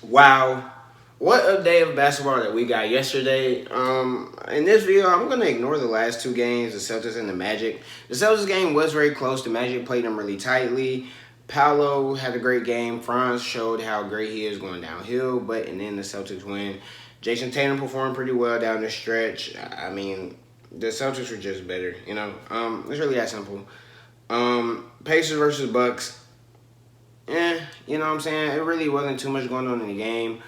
Wow. What a day of basketball that we got yesterday. In this video, I'm going to ignore the last two games, the Celtics and the Magic. The Celtics game was very close. The Magic played them really tightly. Paolo had a great game. Franz showed how great he is going downhill, and then the Celtics win. Jason Tatum performed pretty well down the stretch. I mean, the Celtics were just better, you know. It's really that simple. Pacers versus Bucks. You know what I'm saying? It really wasn't too much going on in the game.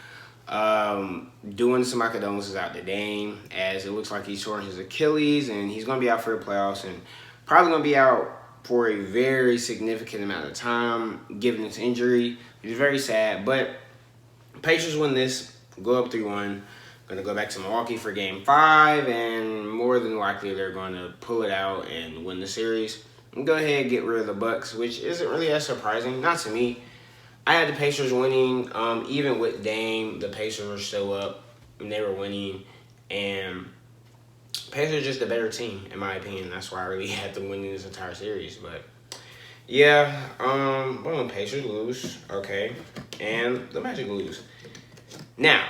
Doing some condolences out to Dame, as it looks like he's torn his Achilles and he's going to be out for the playoffs and probably going to be out for a very significant amount of time given this injury. It's very sad, but Pacers win this, go up 3-1. Going to go back to Milwaukee for Game 5, and more than likely they're going to pull it out and win the series. And go ahead and get rid of the Bucks, which isn't really that surprising, not to me. I had the Pacers winning. Even with Dame, the Pacers were still up, and they were winning. And Pacers are just a better team, in my opinion. That's why I really had them winning this entire series. But, yeah, boom, Pacers lose. Okay. And the Magic lose. Now,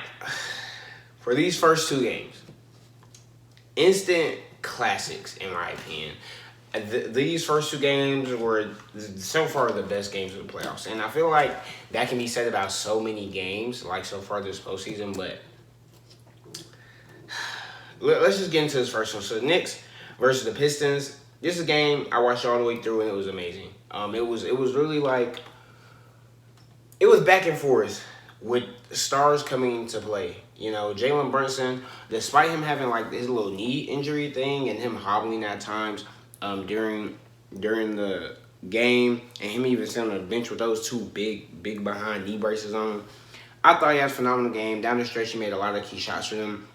for these first two games, instant classics, in my opinion. These first two games were so far the best games of the playoffs. And I feel like that can be said about so many games, like so far this postseason. But let's just get into this first one. So the Knicks versus the Pistons. This is a game I watched all the way through, and it was amazing. It was really like, it was back and forth with stars coming into play. You know, Jalen Brunson, despite him having like his little knee injury thing and him hobbling at times, during the game, and him even sitting on the bench with those two big behind knee braces on. I thought he had a phenomenal game. Down the stretch, he made a lot of key shots for them,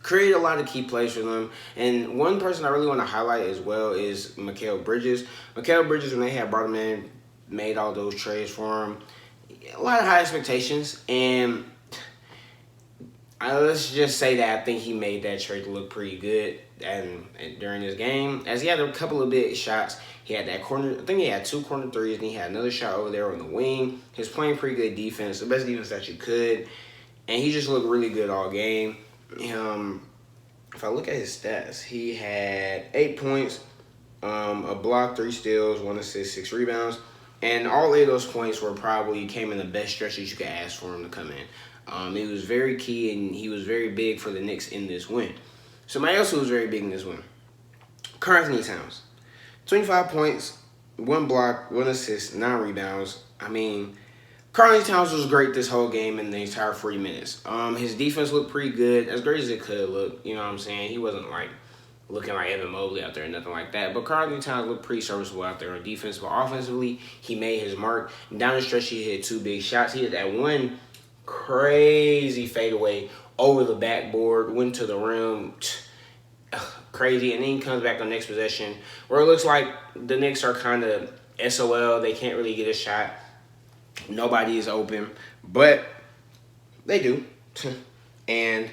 created a lot of key plays for them. And one person I really want to highlight as well is Mikal Bridges. Mikal Bridges, when they had brought him in, made all those trades for him. A lot of high expectations, and let's just say that I think he made that trade look pretty good and during this game, as he had a couple of big shots. He had that corner, I think he had 2 corner threes, and he had another shot over there on the wing. He was playing pretty good defense, the best defense that you could, and he just looked really good all game. If I look at his stats, he had 8 points, a block, 3 steals, 1 assist, 6 rebounds, and all 8 of those points came in the best stretch that you could ask for him to come in. He was very key, and he was very big for the Knicks in this win. Somebody else who was very big in this win, Karl-Anthony Towns. 25 points, 1 block, 1 assist, 9 rebounds. I mean, Karl-Anthony Towns was great this whole game in the entire 40 minutes. His defense looked pretty good, as great as it could look. You know what I'm saying? He wasn't like looking like Evan Mobley out there or nothing like that. But Karl-Anthony Towns looked pretty serviceable out there on defense. But offensively, he made his mark. Down the stretch, he hit 2 big shots. He hit that one crazy fadeaway over the backboard, went to the rim, crazy, and then he comes back on the next possession where it looks like the Knicks are kind of SOL. They can't really get a shot. Nobody is open, but they do, and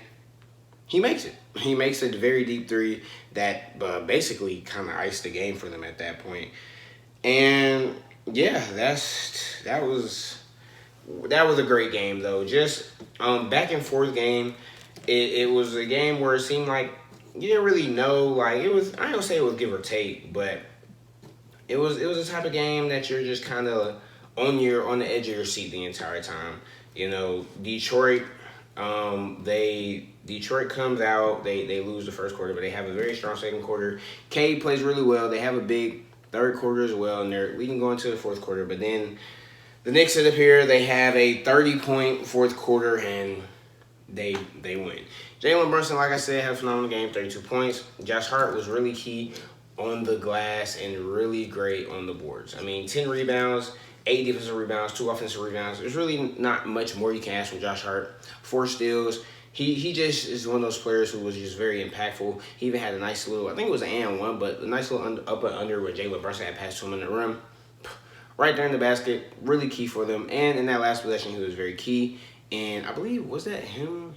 he makes it. He makes a very deep 3 that basically kind of iced the game for them at that point. And yeah, that was a great game though. Just back and forth game. It was a game where it seemed like you didn't really know. Like it was, I don't say it was give or take, but it was a type of game that you're just kind of on the edge of your seat the entire time. You know, Detroit. Detroit comes out. They lose the first quarter, but they have a very strong second quarter. Cade plays really well. They have a big third quarter as well, and they're leading going to the fourth quarter. But then the Knicks sit up here. They have a 30-point fourth quarter, and they win. Jalen Brunson, like I said, had a phenomenal game, 32 points. Josh Hart was really key on the glass and really great on the boards. I mean, 10 rebounds, 8 defensive rebounds, 2 offensive rebounds. There's really not much more you can ask from Josh Hart. 4 steals. He just is one of those players who was just very impactful. He even had a nice little, I think it was an and one, but a nice little up and under where Jalen Brunson had passed to him in the rim. Right there in the basket, really key for them. And in that last possession, he was very key. And I believe, was that him?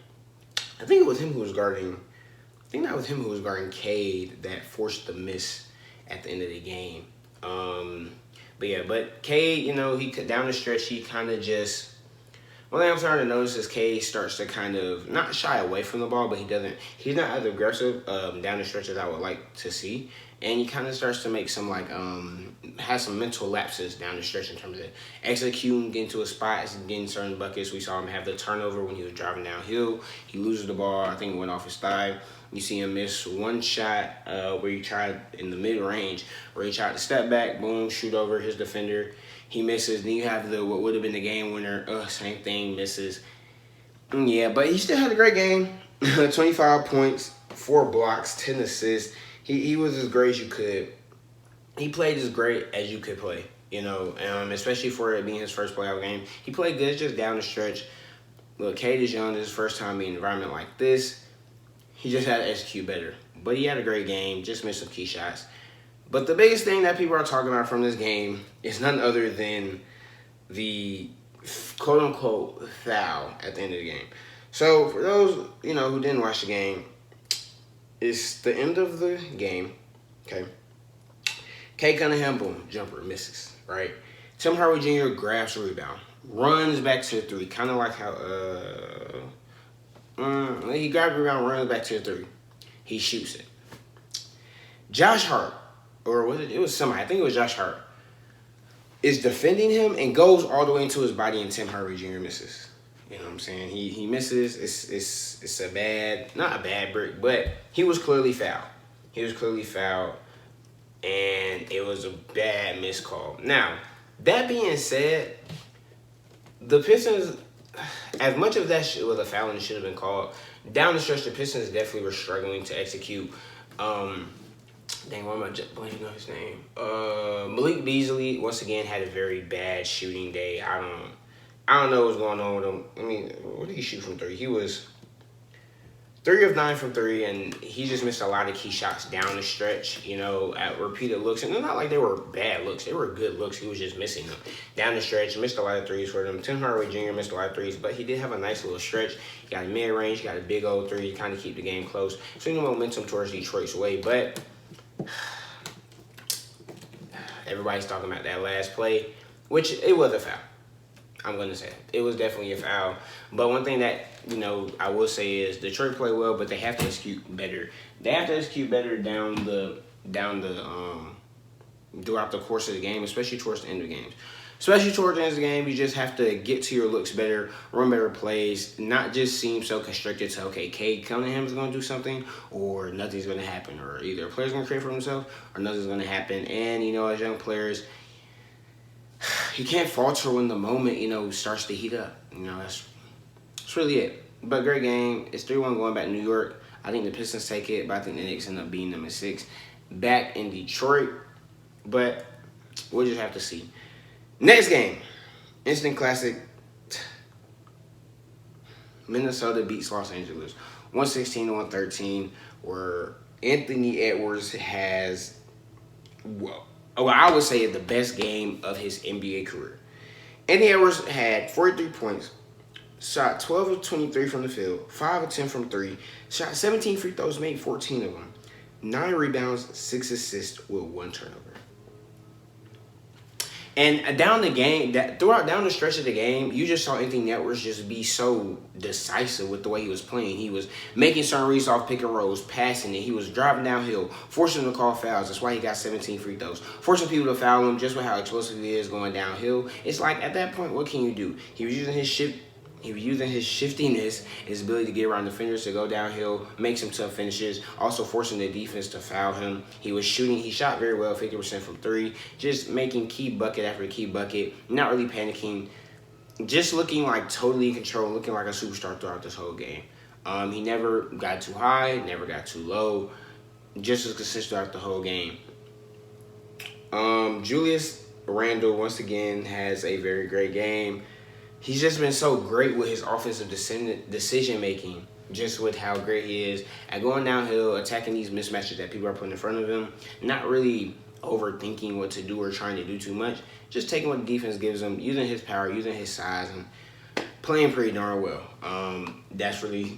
I think it was him who was guarding. I think that was him who was guarding Cade that forced the miss at the end of the game. But Cade, you know, he down the stretch, he kind of just One thing I'm starting to notice is Cade starts to kind of not shy away from the ball, but he's not as aggressive down the stretch as I would like to see. And he kind of starts to make some has some mental lapses down the stretch in terms of executing, getting to a spot, getting certain buckets. We saw him have the turnover when he was driving downhill. He loses the ball. I think it went off his thigh. You see him miss one shot where he tried in the mid range, where he tried to step back, boom, shoot over his defender. He misses. Then you have what would have been the game winner. Same thing, misses. Yeah, but he still had a great game. 25 points, 4 blocks, 10 assists. He was as great as you could. He played as great as you could play, especially for it being his first playoff game. He played good just down the stretch. Look, Cade is young. This is his first time in an environment like this. He just had to execute better. But he had a great game, just missed some key shots. But the biggest thing that people are talking about from this game is none other than the quote-unquote foul at the end of the game. So for those, who didn't watch the game, it's the end of the game, okay? Cade Cunningham, boom, jumper, misses, right? Tim Hardaway Jr. grabs a rebound, runs back to the three, kind of like how he grabbed a rebound, runs back to the three. He shoots it. Josh Hart, or was it? It was somebody. I think it was Josh Hart. Is defending him and goes all the way into his body, and Tim Hardaway Jr. misses. You know what I'm saying? He misses. It's not a bad break, but he was clearly fouled. And it was a bad missed call. Now, that being said, the Pistons, as much of that was a foul and it should have been called, down the stretch, the Pistons definitely were struggling to execute. Why am I blanking on his name? Malik Beasley, once again, had a very bad shooting day. I don't know what's going on with him. I mean, what did he shoot from three? He was 3 of 9 from 3, and he just missed a lot of key shots down the stretch, at repeated looks. And they're not like they were bad looks. They were good looks. He was just missing them. Down the stretch, he missed a lot of threes for them. Tim Hardaway Jr. missed a lot of threes, but he did have a nice little stretch. He got a mid-range, got a big old three to kind of keep the game close. So, momentum towards Detroit's way. But everybody's talking about that last play, which it was a foul. I'm going to say it was definitely a foul. But one thing that, I will say is Detroit played well, but they have to execute better. They have to execute better throughout the course of the game, especially towards the end of the games. Especially towards the end of the game, you just have to get to your looks better, run better plays, not just seem so constricted to, okay, Cade Cunningham is going to do something or nothing's going to happen, or either a player's going to create for himself or nothing's going to happen. And, as young players, you can't falter when the moment, starts to heat up. That's really it. But great game. It's 3-1 going back to New York. I think the Pistons take it, but I think the Knicks end up beating them at 6. Back in Detroit, but we'll just have to see. Next game, instant classic. Minnesota beats Los Angeles 116-113, where Anthony Edwards has, I would say the best game of his NBA career. Anthony Edwards had 43 points, shot 12 of 23 from the field, 5 of 10 from 3, shot 17 free throws, made 14 of them, 9 rebounds, 6 assists with 1 turnover. And down the stretch of the game, you just saw Anthony Edwards just be so decisive with the way he was playing. He was making certain reads off pick and rolls, passing it. He was driving downhill, forcing them to call fouls. That's why he got 17 free throws. Forcing people to foul him just with how explosive he is going downhill. It's like, at that point, what can you do? He was using his shiftiness, his ability to get around defenders, to go downhill, make some tough finishes, also forcing the defense to foul him. He shot very well, 50% from 3, just making key bucket after key bucket, not really panicking, just looking like totally in control, looking like a superstar throughout this whole game. He never got too high, never got too low, just as consistent throughout the whole game. Julius Randle, once again, has a very great game. He's just been so great with his offensive decision-making, just with how great he is at going downhill, attacking these mismatches that people are putting in front of him, not really overthinking what to do or trying to do too much, just taking what the defense gives him, using his power, using his size, and playing pretty darn well. That's really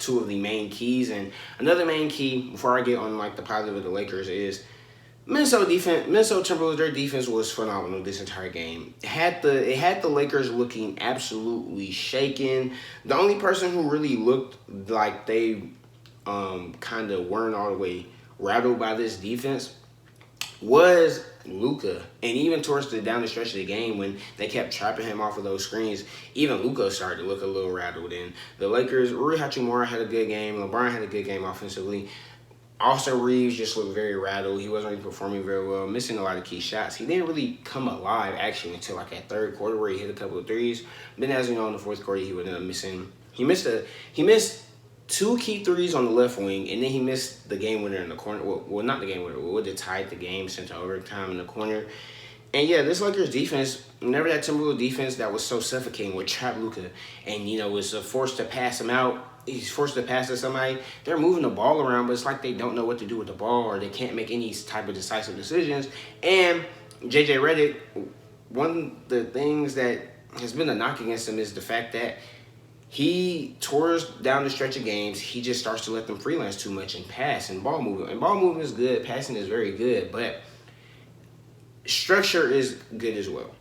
2 of the main keys. And another main key, before I get on the positive of the Lakers, is Minnesota Timberwolves, their defense was phenomenal this entire game. It had the Lakers looking absolutely shaken. The only person who really looked like they kind of weren't all the way rattled by this defense was Luka. And even towards the down the stretch of the game when they kept trapping him off of those screens, even Luka started to look a little rattled. And the Lakers, Rui Hachimura had a good game. LeBron had a good game offensively. Austin Reeves just looked very rattled. He wasn't really performing very well, missing a lot of key shots. He didn't really come alive actually until like that third quarter where he hit a couple of threes. Then as you know in the fourth quarter he would end up missing. He missed two key threes on the left wing, and then he missed the game winner in the corner. Well, not the game winner. Would have tied the game, sent to overtime in the corner. And yeah, this Lakers defense, whenever that Timberwolves defense that was so suffocating would trap Luka, and was forced to pass him out. He's forced to pass to somebody. They're moving the ball around, but it's like they don't know what to do with the ball, or they can't make any type of decisive decisions. And JJ Redick, one of the things that has been a knock against him is the fact that he, towards down the stretch of games, he just starts to let them freelance too much and pass and ball movement. And ball movement is good, passing is very good, but structure is good as well.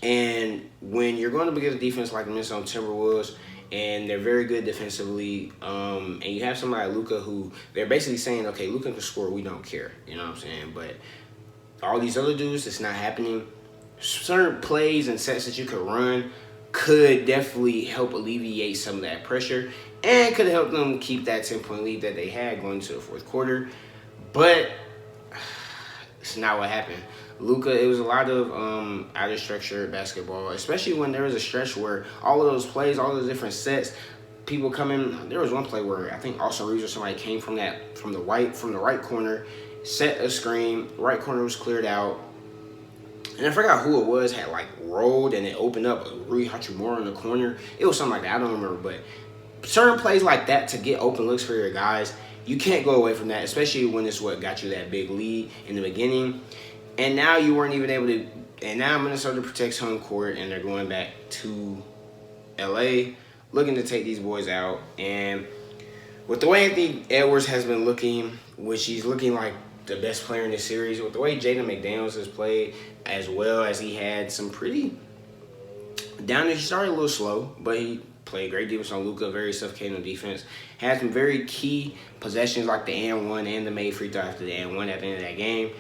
And when you're going to against a defense like the Minnesota Timberwolves, and they're very good defensively, and you have somebody like Luka who they're basically saying, okay, Luka can score, we don't care. You know what I'm saying? But all these other dudes, it's not happening. Certain plays and sets that you could run could definitely help alleviate some of that pressure and could help them keep that 10-point lead that they had going into the fourth quarter. But it's not what happened. Luka, it was a lot of out of structure basketball, especially when there was a stretch where all of those plays, all those different sets, people come in. There was one play where I think Austin Reeves or somebody came from the right corner, set a screen, right corner was cleared out, and I forgot who it was, had like rolled and it opened up Rui Hachimura in the corner. It was something like that. I don't remember, but certain plays like that to get open looks for your guys, you can't go away from that, especially when it's what got you that big lead in the beginning. And now you weren't even able to, and now Minnesota protects home court, and they're going back to LA, looking to take these boys out. And with the way Anthony Edwards has been looking, which he's looking like the best player in the series, with the way Jaden McDaniels has played, as well as he had some pretty down there. He started a little slow, but he played great defense on Luka, very suffocating on defense. Had some very key possessions like the and one and the made free throw after the and one at the end of that game.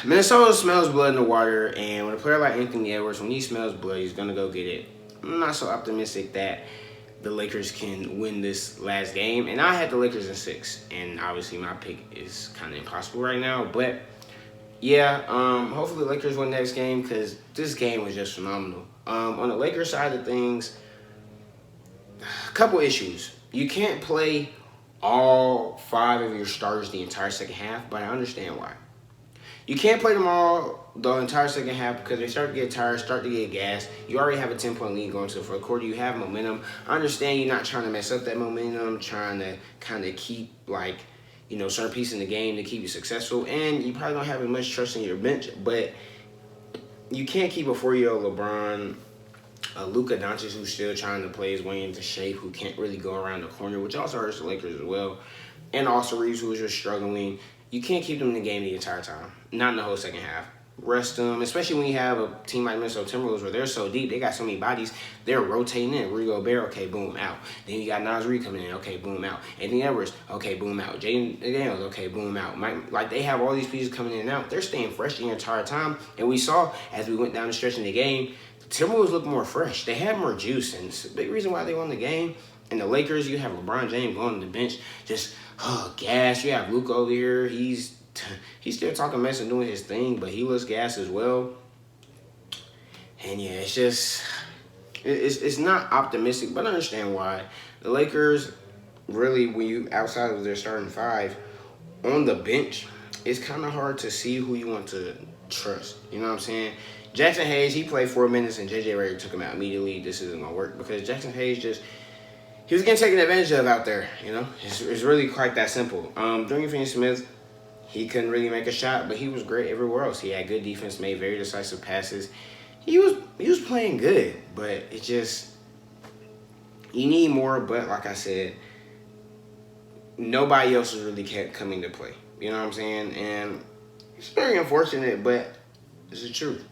Minnesota smells blood in the water, and when a player like Anthony Edwards, when he smells blood, he's going to go get it. I'm not so optimistic that the Lakers can win this last game. And I had the Lakers in 6, and obviously my pick is kind of impossible right now. But, yeah, hopefully the Lakers win the next game because this game was just phenomenal. On the Lakers side of things, a couple issues. You can't play all 5 of your starters the entire second half, but I understand why. You can't play them all the entire second half because they start to get tired, start to get gassed. You already have a 10-point lead going to the fourth quarter. You have momentum. I understand you're not trying to mess up that momentum, trying to kind of keep, certain pieces in the game to keep you successful. And you probably don't have as much trust in your bench, but you can't keep a 4-year-old LeBron, Luka Doncic, who's still trying to play his way into shape, who can't really go around the corner, which also hurts the Lakers as well. And Austin Reeves, who is just struggling. You can't keep them in the game the entire time. Not in the whole second half. Rest them, especially when you have a team like Minnesota Timberwolves where they're so deep. They got so many bodies. They're rotating in. Rudy Gobert, okay, boom, out. Then you got Naz Reid coming in, okay, boom, out. Anthony Edwards, okay, boom, out. Jaden McDaniels, okay, boom, out. They have all these pieces coming in and out. They're staying fresh the entire time. And we saw, as we went down the stretch in the game, the Timberwolves looked more fresh. They had more juice, and it's a big reason why they won the game. And the Lakers, you have LeBron James going on the bench, just gas. You have Luka over here. He's still talking mess and doing his thing, but he looks gas as well. And yeah, it's just it's not optimistic, but I understand why. The Lakers really, when you outside of their starting 5 on the bench, it's kind of hard to see who you want to trust. You know what I'm saying? Jackson Hayes, he played 4 minutes, and JJ Redick took him out immediately. This isn't gonna work because Jackson Hayes he was getting taken advantage of out there. It's really quite that simple. Dorian Finney-Smith, he couldn't really make a shot, but he was great everywhere else. He had good defense, made very decisive passes. He was playing good, but it just, you need more. But like I said, nobody else is really coming to play. You know what I'm saying? And it's very unfortunate, but it's the truth.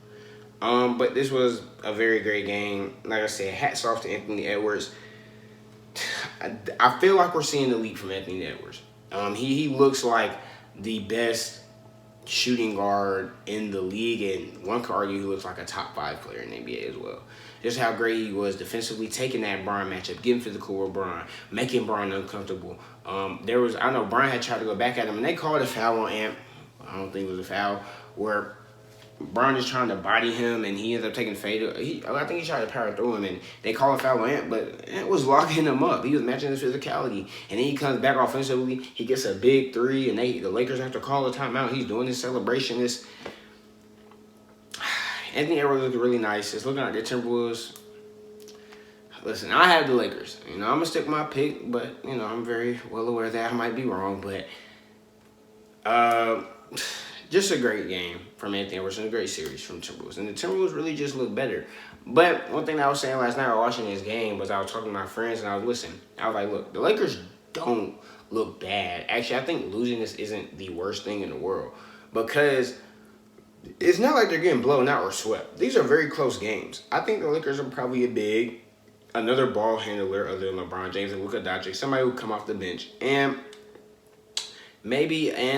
But this was a very great game. Like I said, hats off to Anthony Edwards. I feel like we're seeing the leap from Anthony Edwards. He looks like the best shooting guard in the league, and one could argue he looks like a top 5 player in the NBA as well. Just how great he was defensively, taking that Bron matchup, getting physical with Bron, making Bron uncomfortable. I know Bron had tried to go back at him, and they called a foul on Ant. I don't think it was a foul, where Bron is trying to body him, and he ends up taking fade. I think he tried to power through him, and they call a foul on Ant, but Ant was locking him up. He was matching his physicality, and then he comes back offensively. He gets a big 3, and the Lakers have to call a timeout. He's doing this celebration. Anthony Edwards looked really nice. It's looking like the Timberwolves. Listen, I have the Lakers. I'm gonna stick my pick, but I'm very well aware that I might be wrong. But just a great game from Anthony Edwards and a great series from Timberwolves. And the Timberwolves really just look better. But one thing I was saying last night while watching this game was I was talking to my friends and I was listening. I was like, look, the Lakers don't look bad. Actually, I think losing this isn't the worst thing in the world. Because it's not like they're getting blown out or swept. These are very close games. I think the Lakers are probably another ball handler other than LeBron James and Luka Doncic. Somebody who come off the bench. And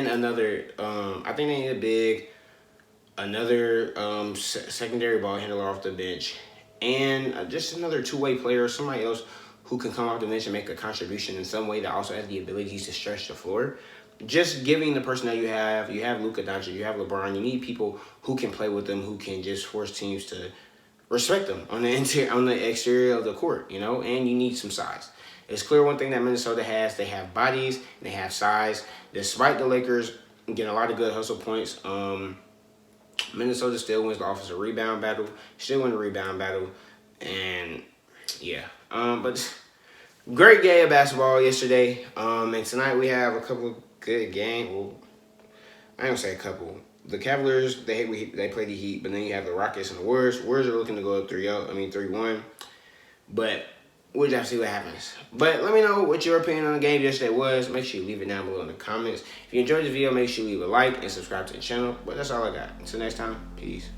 another, I think they need another secondary ball handler off the bench, and just another two-way player, somebody else who can come off the bench and make a contribution in some way that also has the abilities to stretch the floor. Just giving the personnel you have Luka Doncic, you have LeBron, you need people who can play with them, who can just force teams to respect them on the exterior of the court, and you need some size. It's clear one thing that Minnesota has. They have bodies, they have size. Despite the Lakers getting a lot of good hustle points, Minnesota still wins the offensive rebound battle, and yeah. But great game of basketball yesterday, and tonight we have a couple of good games. Well, I don't say a couple. The Cavaliers, they play the Heat, but then you have the Rockets and the Warriors. Warriors are looking to go up 3-1. But we'll just see what happens. But let me know what your opinion on the game yesterday was. Make sure you leave it down below in the comments. If you enjoyed the video, make sure you leave a like and subscribe to the channel. But that's all I got. Until next time, peace.